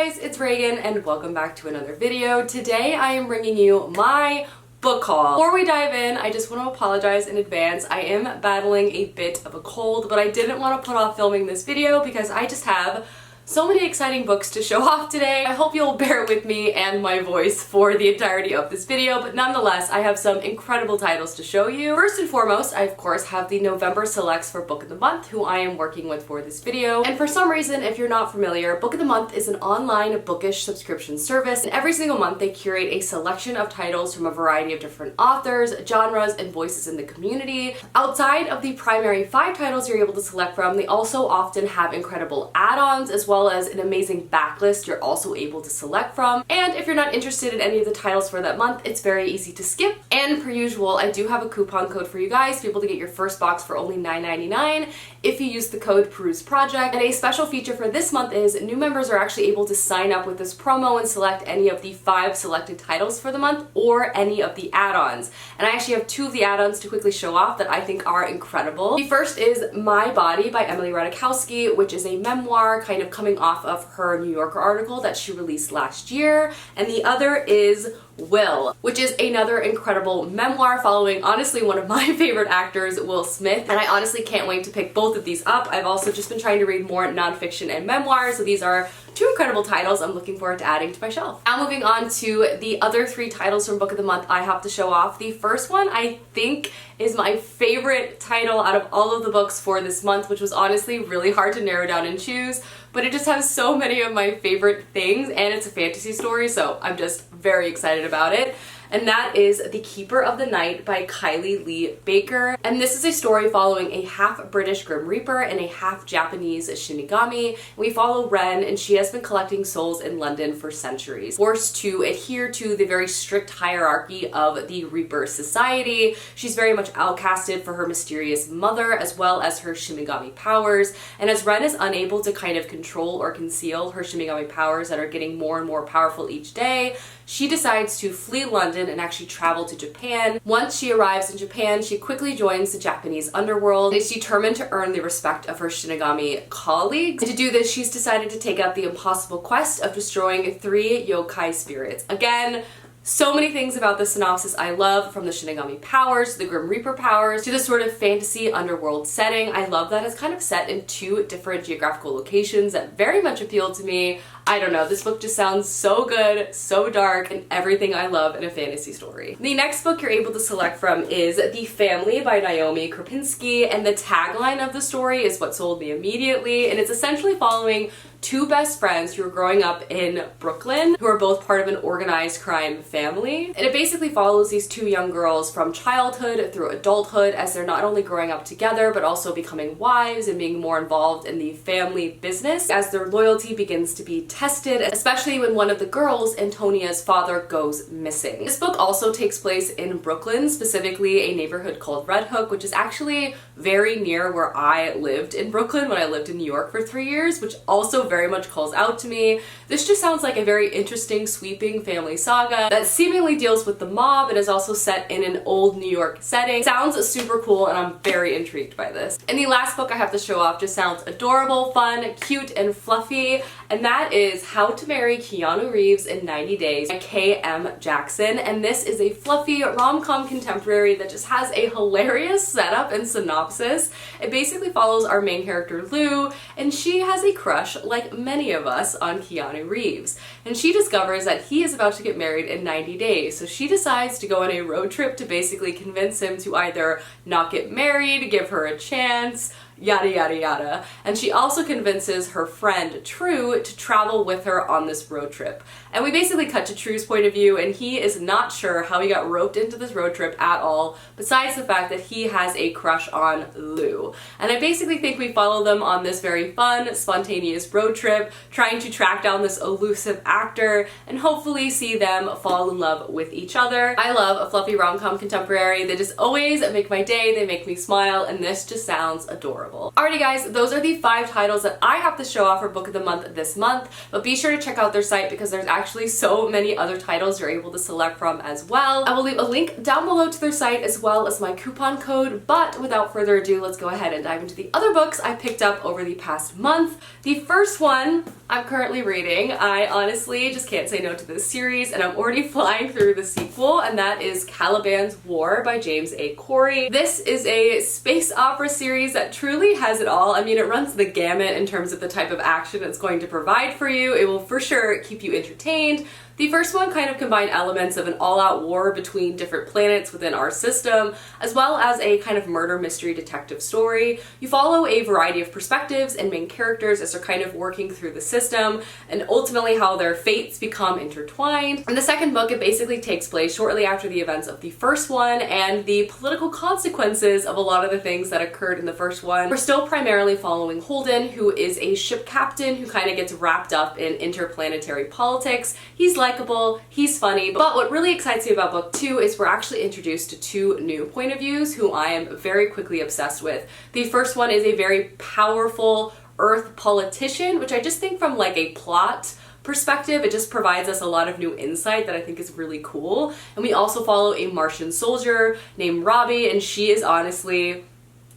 guys, it's Reagan and welcome back to another video. Today I am bringing you my book haul. Before we dive in, I just want to apologize in advance. I am battling a bit of a cold, but I didn't want to put off filming this video because I just have so many exciting books to show off today. I hope you'll bear with me and my voice for the entirety of this video, but nonetheless, I have some incredible titles to show you. First and foremost, I of course have the November selects for Book of the Month, who I am working with for this video. And for some reason, if you're not familiar, Book of the Month is an online bookish subscription service, and every single month they curate a selection of titles from a variety of different authors, genres, and voices in the community. Outside of the primary 5 titles you're able to select from, they also often have incredible add-ons as well as an amazing backlist you're also able to select from. And if you're not interested in any of the titles for that month, it's very easy to skip. And per usual, I do have a coupon code for you guys to be able to get your first box for only $9.99 if you use the code PeruseProject. And a special feature for this month is new members are actually able to sign up with this promo and select any of the 5 selected titles for the month or any of the add-ons. And I actually have 2 of the add-ons to quickly show off that I think are incredible. The first is My Body by Emily Ratajkowski, which is a memoir kind of coming off of her New Yorker article that she released last year. And the other is Will, which is another incredible memoir following honestly one of my favorite actors, Will Smith, and I honestly can't wait to pick both of these up. I've also just been trying to read more nonfiction and memoirs, so these are 2 incredible titles I'm looking forward to adding to my shelf. Now moving on to the other 3 titles from Book of the Month I have to show off. The first one I think is my favorite title out of all of the books for this month, which was honestly really hard to narrow down and choose, but it just has so many of my favorite things, and it's a fantasy story, so I'm just very excited about it. And that is The Keeper of the Night by Kylie Lee Baker. And this is a story following a half-British Grim Reaper and a half-Japanese Shinigami. We follow Ren, and she has been collecting souls in London for centuries. Forced to adhere to the very strict hierarchy of the Reaper Society, she's very much outcasted for her mysterious mother as well as her Shinigami powers. And as Ren is unable to kind of control or conceal her Shinigami powers that are getting more and more powerful each day, she decides to flee London and actually travel to Japan. Once she arrives in Japan, she quickly joins the Japanese underworld and is determined to earn the respect of her Shinigami colleagues. And to do this, she's decided to take up the impossible quest of destroying 3 yokai spirits. Again, so many things about the synopsis I love, from the Shinigami powers to the Grim Reaper powers to the sort of fantasy underworld setting. I love that it's kind of set in 2 different geographical locations that very much appeal to me. I don't know, this book just sounds so good, so dark, and everything I love in a fantasy story. The next book you're able to select from is The Family by Naomi Krupinski, and the tagline of the story is what sold me immediately, and it's essentially following 2 best friends who are growing up in Brooklyn, who are both part of an organized crime family. And it basically follows these 2 young girls from childhood through adulthood as they're not only growing up together, but also becoming wives and being more involved in the family business as their loyalty begins to be tested, especially when one of the girls, Antonia's father, goes missing. This book also takes place in Brooklyn, specifically a neighborhood called Red Hook, which is actually very near where I lived in Brooklyn when I lived in New York for 3 years, which also very much calls out to me. This just sounds like a very interesting, sweeping family saga that seemingly deals with the mob and is also set in an old New York setting. Sounds super cool, and I'm very intrigued by this. And the last book I have to show off just sounds adorable, fun, cute, and fluffy, and that is How to Marry Keanu Reeves in 90 Days by K.M. Jackson. And this is a fluffy rom-com contemporary that just has a hilarious setup and synopsis. It basically follows our main character Lou, and she has a crush, like many of us, on Keanu Reeves. And she discovers that he is about to get married in 90 days, so she decides to go on a road trip to basically convince him to either not get married, give her a chance, yada yada yada. And she also convinces her friend True to travel with her on this road trip. And we basically cut to True's point of view, and he is not sure how he got roped into this road trip at all, besides the fact that he has a crush on Lou. And I basically think we follow them on this very fun, spontaneous road trip, trying to track down this elusive actor and hopefully see them fall in love with each other. I love a fluffy rom-com contemporary. They just always make my day, they make me smile, and this just sounds adorable. adorable. Alrighty guys, those are the 5 titles that I have to show off for Book of the Month this month, but be sure to check out their site because there's actually so many other titles you're able to select from as well. I will leave a link down below to their site as well as my coupon code, but without further ado, let's go ahead and dive into the other books I picked up over the past month. The first one I'm currently reading. I honestly just can't say no to this series, and I'm already flying through the sequel, and that is Caliban's War by James A. Corey. This is a space opera series that truly has it all. I mean, it runs the gamut in terms of the type of action it's going to provide for you. It will for sure keep you entertained. The first one kind of combined elements of an all-out war between different planets within our system, as well as a kind of murder mystery detective story. You follow a variety of perspectives and main characters as they're kind of working through the system, and ultimately how their fates become intertwined. In the second book, it basically takes place shortly after the events of the first one, and the political consequences of a lot of the things that occurred in the first one. We're still primarily following Holden, who is a ship captain who kind of gets wrapped up in interplanetary politics. He's likable, he's funny, but what really excites me about book 2 is we're actually introduced to 2 new point of views who I am very quickly obsessed with. The first one is a very powerful Earth politician, which I just think from like a plot perspective, it just provides us a lot of new insight that I think is really cool. And we also follow a Martian soldier named Robbie, and she is honestly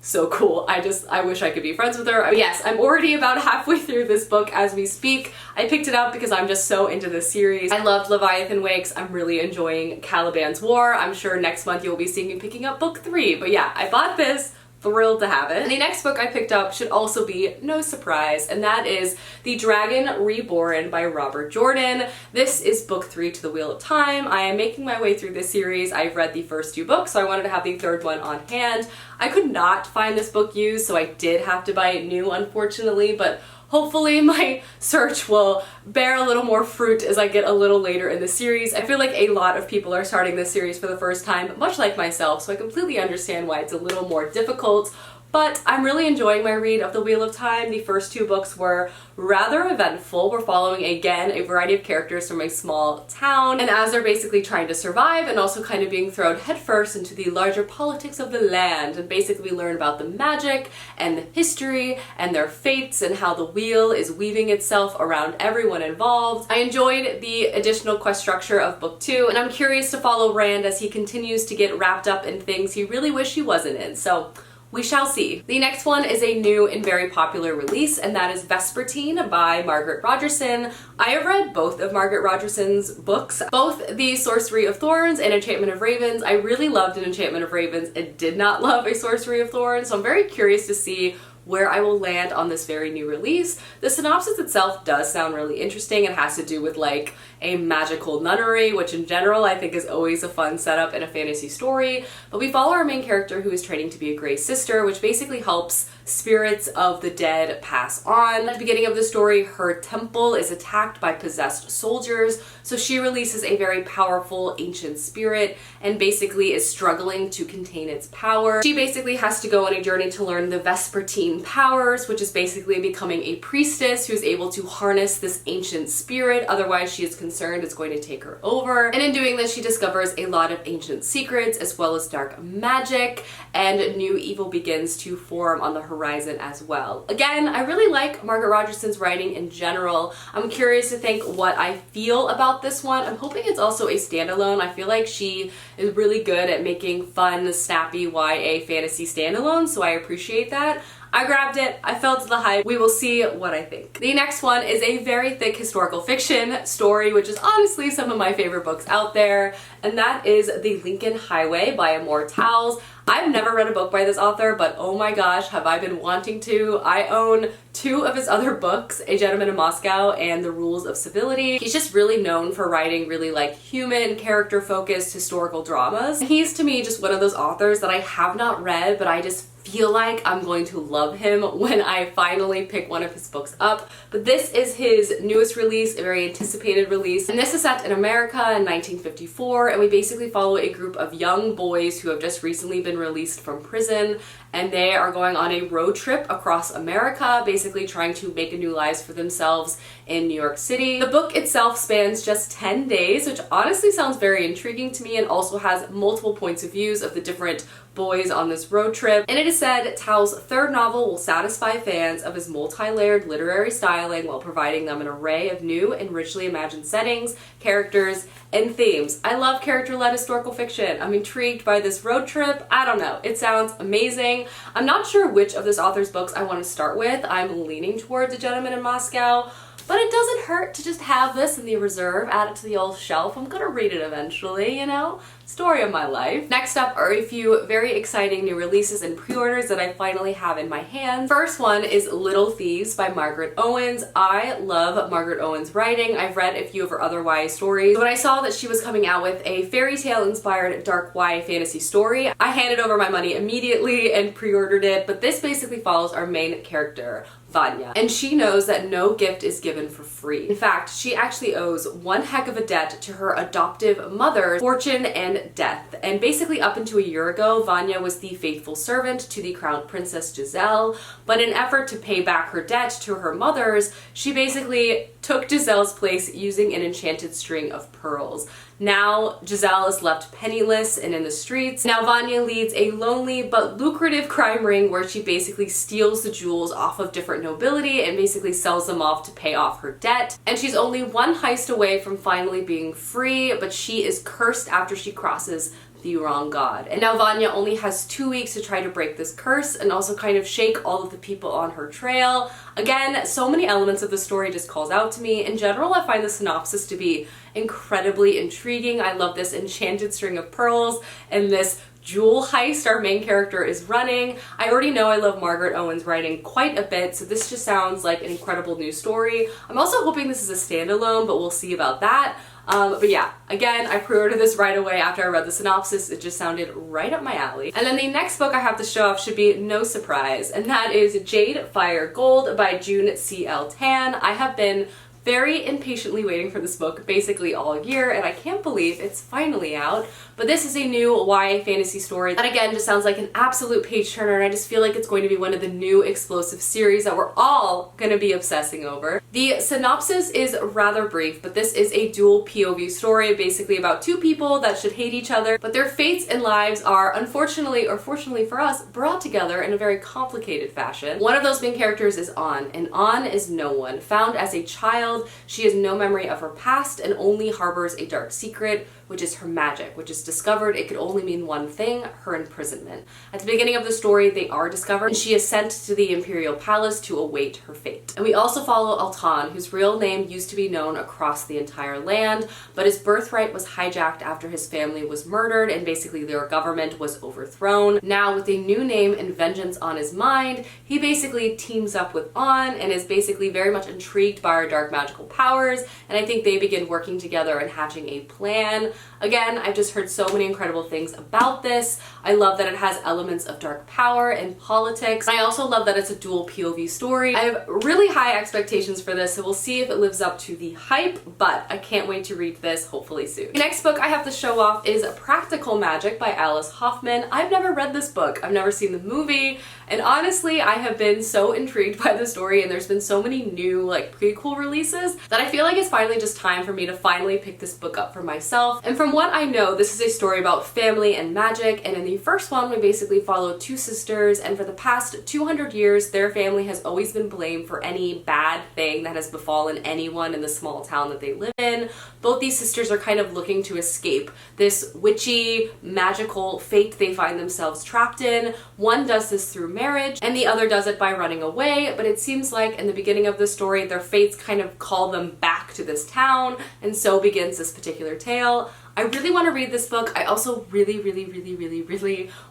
so cool. I wish I could be friends with her. Yes, I'm already about halfway through this book as we speak. I picked it up because I'm just so into this series. I loved Leviathan Wakes. I'm really enjoying Caliban's War. I'm sure next month you'll be seeing me picking up book 3. But yeah, I bought this. Thrilled to have it. And the next book I picked up should also be no surprise, and that is The Dragon Reborn by Robert Jordan. This is book 3 to the Wheel of Time. I am making my way through this series. I've read the first 2 books, so I wanted to have the third one on hand. I could not find this book used, so I did have to buy it new, unfortunately, but hopefully my search will bear a little more fruit as I get a little later in the series. I feel like a lot of people are starting this series for the first time, much like myself, so I completely understand why it's a little more difficult. But I'm really enjoying my read of The Wheel of Time. The first 2 books were rather eventful. We're following, again, a variety of characters from a small town, and as they're basically trying to survive and also kind of being thrown headfirst into the larger politics of the land, and basically learn about the magic and the history and their fates and how the wheel is weaving itself around everyone involved. I enjoyed the additional quest structure of book 2, and I'm curious to follow Rand as he continues to get wrapped up in things he really wished he wasn't in. So we shall see. The next one is a new and very popular release, and that is Vespertine by Margaret Rogerson. I have read both of Margaret Rogerson's books, both The Sorcery of Thorns and Enchantment of Ravens. I really loved an Enchantment of Ravens and did not love A Sorcery of Thorns, so I'm very curious to see where I will land on this very new release. The synopsis itself does sound really interesting. It has to do with like a magical nunnery, which in general I think is always a fun setup in a fantasy story. But we follow our main character who is training to be a Grey Sister, which basically helps spirits of the dead pass on. At the beginning of the story, her temple is attacked by possessed soldiers, so she releases a very powerful ancient spirit and basically is struggling to contain its power. She basically has to go on a journey to learn the Vespertine powers, which is basically becoming a priestess who is able to harness this ancient spirit, otherwise she is concerned it's going to take her over. And in doing this, she discovers a lot of ancient secrets as well as dark magic, and new evil begins to form on the horizon as well. Again, I really like Margaret Rogerson's writing in general. I'm curious to think what I feel about this one. I'm hoping it's also a standalone. I feel like she is really good at making fun, snappy YA fantasy standalones, so I appreciate that. I grabbed it, I felt the hype, we will see what I think. The next one is a very thick historical fiction story, which is honestly some of my favorite books out there, and that is The Lincoln Highway by Amor Towles. I've never read a book by this author, but oh my gosh, have I been wanting to. I own 2 of his other books, A Gentleman in Moscow and The Rules of Civility. He's just really known for writing really like human, character-focused historical dramas. He's to me just one of those authors that I have not read, but I just feel like I'm going to love him when I finally pick one of his books up. But this is his newest release, a very anticipated release, and this is set in America in 1954, and we basically follow a group of young boys who have just recently been released from prison, and they are going on a road trip across America, basically trying to make a new lives for themselves in New York City. The book itself spans just 10 days, which honestly sounds very intriguing to me, and also has multiple points of views of the different boys on this road trip. And it is said Tao's third novel will satisfy fans of his multi-layered literary styling while providing them an array of new and richly imagined settings, characters, and themes. I love character-led historical fiction. I'm intrigued by this road trip. I don't know, it sounds amazing. I'm not sure which of this author's books I want to start with. I'm leaning towards A Gentleman in Moscow, but it doesn't hurt to just have this in the reserve, add it to the old shelf. I'm gonna read it eventually, you know? Story of my life. Next up are a few very exciting new releases and pre-orders that I finally have in my hands. First one is Little Thieves by Margaret Owens. I love Margaret Owens' writing. I've read a few of her other YA stories. When I saw that she was coming out with a fairy tale inspired dark YA fantasy story, I handed over my money immediately and pre-ordered it, but this basically follows our main character, Vanya, and she knows that no gift is given for free. In fact, she actually owes one heck of a debt to her adoptive mother, fortune and death. And basically up until a year ago, Vanya was the faithful servant to the crown princess Giselle, but in an effort to pay back her debt to her mothers, she basically took Giselle's place using an enchanted string of pearls. Now Giselle is left penniless and in the streets. Now Vanya leads a lonely but lucrative crime ring where she basically steals the jewels off of different nobility and basically sells them off to pay off her debt. And she's only one heist away from finally being free, but she is cursed after she crosses the wrong god. And now Vanya only has 2 weeks to try to break this curse and also kind of shake all of the people on her trail. Again, so many elements of the story just calls out to me. In general, I find the synopsis to be incredibly intriguing. I love this enchanted string of pearls and this jewel heist our main character is running. I already know I love Margaret Owens' writing quite a bit, so this just sounds like an incredible new story. I'm also hoping this is a standalone, but we'll see about that. But yeah, again, I pre-ordered this right away after I read the synopsis. It just sounded right up my alley. And then the next book I have to show off should be no surprise, and that is Jade Fire Gold by June C.L. Tan. I have been very impatiently waiting for this book basically all year, and I can't believe it's finally out. But this is a new YA fantasy story that again just sounds like an absolute page turner, and I just feel like it's going to be one of the new explosive series that we're all going to be obsessing over. The synopsis is rather brief, but this is a dual POV story basically about two people that should hate each other, but their fates and lives are unfortunately, or fortunately for us, brought together in a very complicated fashion. One of those main characters is An, and An is no one. Found as a child, she has no memory of her past and only harbors a dark secret, which is her magic, which is discovered. It could only mean one thing: her imprisonment. At the beginning of the story, they are discovered, and she is sent to the Imperial Palace to await her fate. And we also follow Altan, whose real name used to be known across the entire land, but his birthright was hijacked after his family was murdered and basically their government was overthrown. Now, with a new name and vengeance on his mind, he basically teams up with An and is basically very much intrigued by her dark magical powers, and I think they begin working together and hatching a plan. Again, I've just heard so many incredible things about this. I love that it has elements of dark power and politics. I also love that it's a dual POV story. I have really high expectations for this, so we'll see if it lives up to the hype, but I can't wait to read this hopefully soon. The next book I have to show off is Practical Magic by Alice Hoffman. I've never read this book. I've never seen the movie, and honestly, I have been so intrigued by the story, and there's been so many new prequel releases that I feel like it's finally just time for me to finally pick this book up for myself. And from what I know, this is a story about family and magic, and in the first one, we basically follow two sisters, and for the past 200 years, their family has always been blamed for any bad thing that has befallen anyone in the small town that they live in. Both these sisters are kind of looking to escape this witchy, magical fate they find themselves trapped in. One does this through marriage, and the other does it by running away, but it seems like in the beginning of the story, their fates kind of call them back to this town, and so begins this particular tale. I really want to read this book. I also really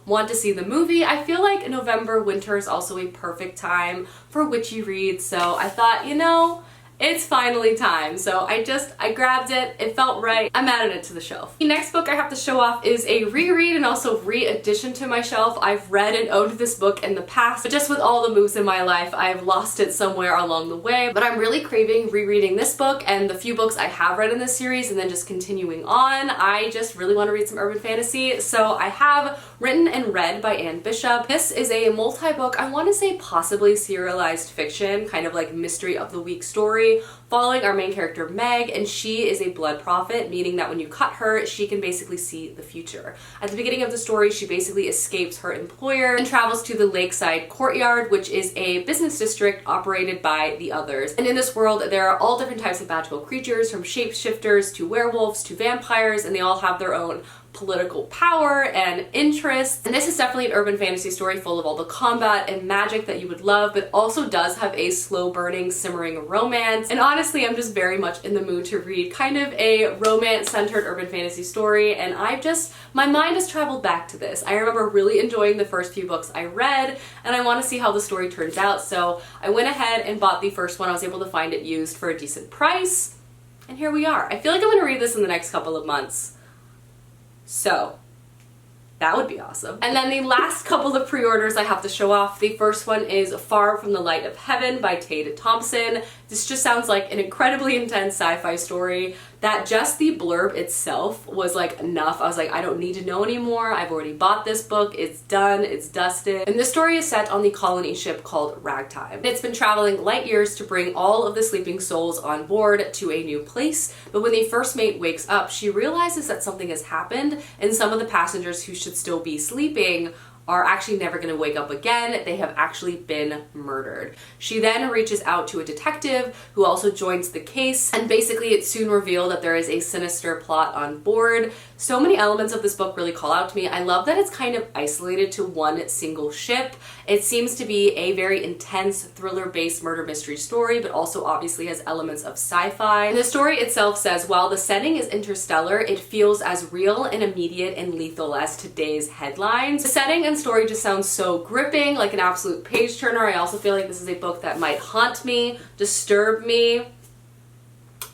want to see the movie. I feel like November, winter is also a perfect time for witchy reads, so I thought, you know, it's finally time. So I grabbed it. It felt right. I'm adding it to the shelf. The next book I have to show off is a reread and also re-addition to my shelf. I've read and owned this book in the past, but just with all the moves in my life, I've lost it somewhere along the way. But I'm really craving rereading this book and the few books I have read in this series and then just continuing on. I just really want to read some urban fantasy. So I have written and read by Anne Bishop. This is a multi-book, I want to say possibly serialized fiction, kind of like mystery of the week story, following our main character Meg, and she is a blood prophet, meaning that when you cut her, she can basically see the future. At the beginning of the story, she basically escapes her employer and travels to the Lakeside Courtyard, which is a business district operated by the Others. And in this world, there are all different types of magical creatures, from shapeshifters to werewolves to vampires, and they all have their own political power and interests. And this is definitely an urban fantasy story full of all the combat and magic that you would love, but also does have a slow burning, simmering romance. And honestly, I'm just very much in the mood to read kind of a romance-centered urban fantasy story, and my mind has traveled back to this. I remember really enjoying the first few books I read, and I want to see how the story turns out, so I went ahead and bought the first one. I was able to find it used for a decent price, and here we are. I feel like I'm going to read this in the next couple of months. So that would be awesome. And then the last couple of pre-orders I have to show off. The first one is Far from the Light of Heaven by Tade Thompson. This just sounds like an incredibly intense sci-fi story that just the blurb itself was like enough. I was like, I don't need to know anymore. I've already bought this book. It's done. It's dusted. And this story is set on the colony ship called Ragtime. It's been traveling light years to bring all of the sleeping souls on board to a new place. But when the first mate wakes up, she realizes that something has happened, and some of the passengers who should still be sleeping are actually never going to wake up again. They have actually been murdered. She then reaches out to a detective who also joins the case, and basically it's soon revealed that there is a sinister plot on board. So many elements of this book really call out to me. I love that it's kind of isolated to one single ship. It seems to be a very intense thriller-based murder mystery story, but also obviously has elements of sci-fi. And the story itself says, while the setting is interstellar, it feels as real and immediate and lethal as today's headlines. The setting and story just sounds so gripping, like an absolute page turner. I also feel like this is a book that might haunt me, disturb me.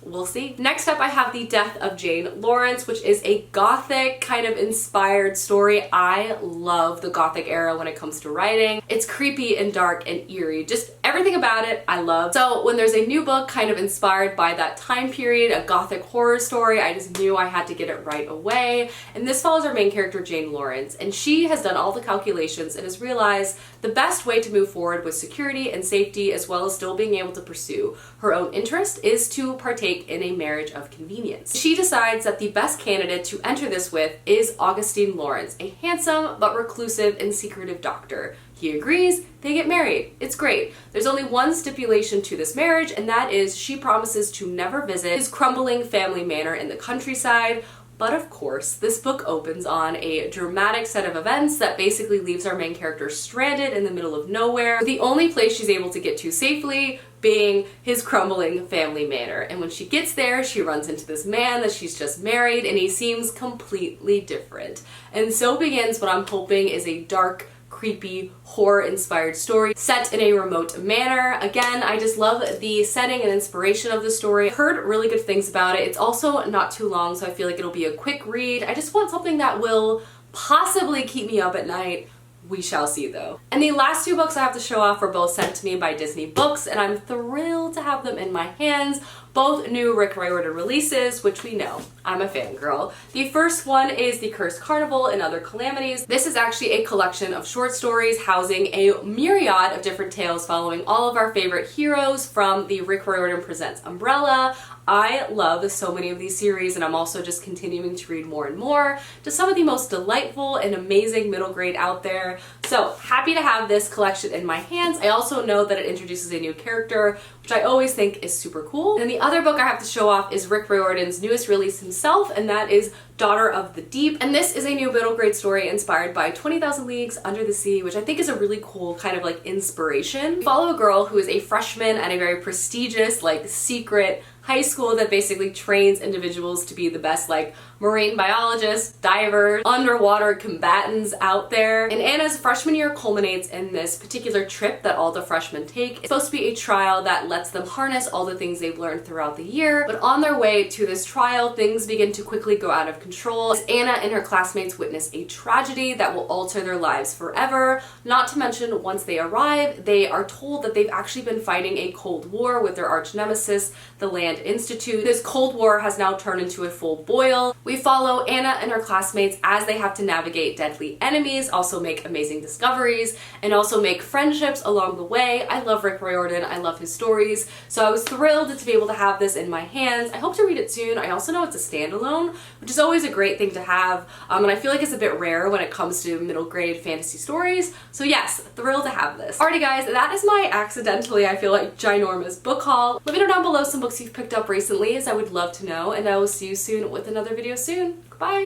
We'll see. Next up, I have The Death of Jane Lawrence, which is a Gothic kind of inspired story. I love the Gothic era when it comes to writing. It's creepy and dark and eerie. Just everything about it, I love. So when there's a new book kind of inspired by that time period, a Gothic horror story, I just knew I had to get it right away. And this follows our main character, Jane Lawrence, and she has done all the calculations and has realized the best way to move forward with security and safety, as well as still being able to pursue her own interest, is to partake in a marriage of convenience. She decides that the best candidate to enter this with is Augustine Lawrence, a handsome but reclusive and secretive doctor. He agrees, they get married. It's great. There's only one stipulation to this marriage, and that is she promises to never visit his crumbling family manor in the countryside. But of course, this book opens on a dramatic set of events that basically leaves our main character stranded in the middle of nowhere, with the only place she's able to get to safely being his crumbling family manor. And when she gets there, she runs into this man that she's just married, and he seems completely different. And so begins what I'm hoping is a dark, creepy, horror-inspired story set in a remote manor. Again, I just love the setting and inspiration of the story. I've heard really good things about it. It's also not too long, so I feel like it'll be a quick read. I just want something that will possibly keep me up at night. We shall see though. And the last two books I have to show off were both sent to me by Disney Books, and I'm thrilled to have them in my hands. Both new Rick Riordan releases, which we know. I'm a fangirl. The first one is The Cursed Carnival and Other Calamities. This is actually a collection of short stories housing a myriad of different tales following all of our favorite heroes from the Rick Riordan Presents umbrella. I love so many of these series, and I'm also just continuing to read more and more to some of the most delightful and amazing middle grade out there. So happy to have this collection in my hands. I also know that it introduces a new character, which I always think is super cool. And the other book I have to show off is Rick Riordan's newest release himself, and that is Daughter of the Deep. And this is a new middle grade story inspired by 20,000 Leagues Under the Sea, which I think is a really cool kind of like inspiration. We follow a girl who is a freshman at a very prestigious, like secret high school that basically trains individuals to be the best like marine biologists, divers, underwater combatants out there. And Anna's freshman year culminates in this particular trip that all the freshmen take. It's supposed to be a trial that lets them harness all the things they've learned throughout the year, but on their way to this trial, things begin to quickly go out of control as Anna and her classmates witness a tragedy that will alter their lives forever. Not to mention, once they arrive, they are told that they've actually been fighting a cold war with their arch nemesis, the land Command Institute. This Cold War has now turned into a full boil. We follow Anna and her classmates as they have to navigate deadly enemies, also make amazing discoveries, and also make friendships along the way. I love Rick Riordan. I love his stories. So I was thrilled to be able to have this in my hands. I hope to read it soon. I also know it's a standalone, which is always a great thing to have. And I feel like it's a bit rare when it comes to middle grade fantasy stories. So yes, thrilled to have this. Alrighty guys, that is my accidentally, I feel like, ginormous book haul. Let me know down below some books you've picked up recently, as I would love to know, and I will see you soon with another video soon. Goodbye!